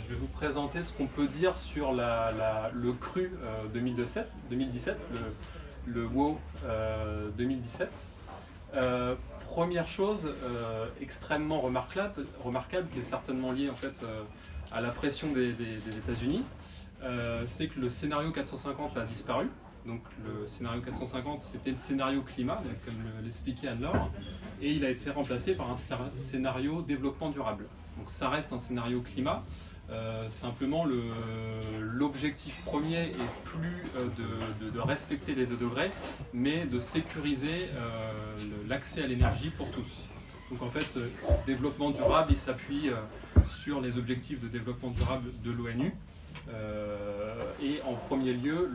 Je vais vous présenter ce qu'on peut dire sur le cru 2017, le WoW 2017. Première chose extrêmement remarquable, qui est certainement liée en fait, à la pression des États-Unis, c'est que le scénario 450 a disparu. Donc le scénario 450, c'était le scénario climat, comme l'expliquait Anne-Laure, et il a été remplacé par un scénario développement durable. Donc ça reste un scénario climat, simplement l'objectif premier est plus de respecter les 2 degrés, mais de sécuriser l'accès à l'énergie pour tous. Donc en fait, développement durable, il s'appuie sur les objectifs de développement durable de l'ONU, et en premier lieu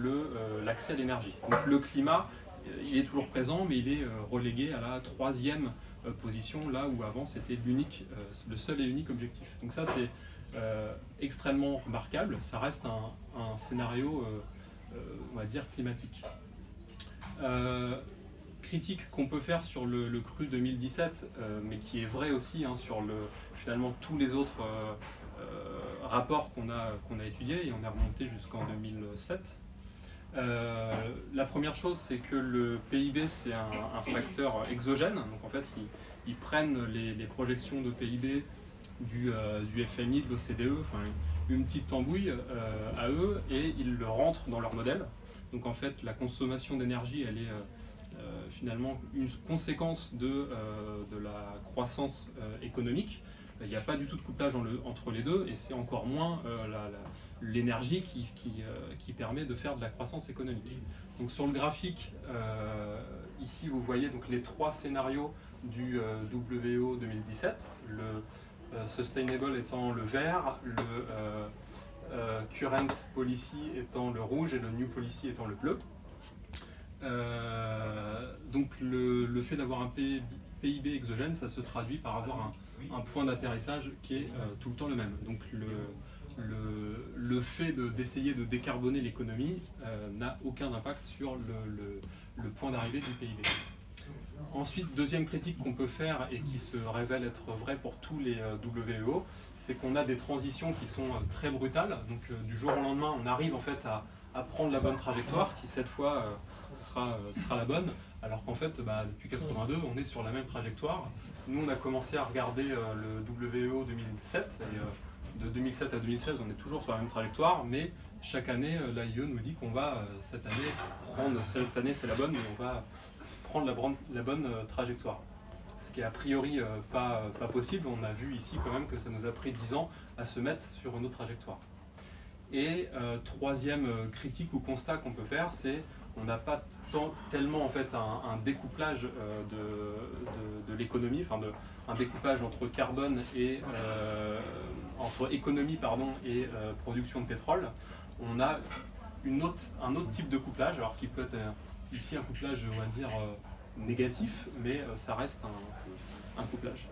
l'accès à l'énergie. Donc le climat, il est toujours présent, mais il est relégué à la 3e position, là où avant c'était le seul et unique objectif. Donc ça c'est extrêmement remarquable, ça reste un scénario, on va dire, climatique. Critique qu'on peut faire sur le cru 2017, mais qui est vrai aussi sur finalement tous les autres rapports qu'on a étudiés, et on est remonté jusqu'en 2007. La première chose, c'est que le PIB, c'est un facteur exogène. Donc en fait, ils prennent les projections de PIB du FMI, de l'OCDE, enfin une petite tambouille à eux, et ils le rentrent dans leur modèle. Donc en fait, la consommation d'énergie, elle est finalement une conséquence de la croissance économique. Il n'y a pas du tout de couplage entre les deux, et c'est encore moins l'énergie qui permet de faire de la croissance économique. Donc sur le graphique, ici vous voyez donc les 3 scénarios du WO 2017, le Sustainable étant le vert, le Current Policy étant le rouge et le New Policy étant le bleu. Donc le fait d'avoir un PIB exogène, ça se traduit par avoir un point d'atterrissage qui est tout le temps le même. Donc le fait d'essayer de décarboner l'économie n'a aucun impact sur le point d'arrivée du PIB. Ensuite, deuxième critique qu'on peut faire et qui se révèle être vraie pour tous les WEO, c'est qu'on a des transitions qui sont très brutales. Donc du jour au lendemain, on arrive en fait à prendre la bonne trajectoire, qui cette fois sera la bonne, alors qu'en fait, depuis 82, on est sur la même trajectoire. Nous, on a commencé à regarder le WEO 2007, et de 2007 à 2016, on est toujours sur la même trajectoire, mais chaque année, l'AIE nous dit qu'on va, cette année c'est la bonne, mais on va prendre la bonne trajectoire. Ce qui est a priori pas possible. On a vu ici quand même que ça nous a pris 10 ans à se mettre sur une autre trajectoire. Et troisième critique ou constat qu'on peut faire, c'est on n'a pas tellement en fait un découplage de l'économie, enfin un découpage entre carbone et entre économie et production de pétrole. On a un autre type de couplage, alors qui peut être ici un couplage, on va dire, négatif, mais ça reste un couplage.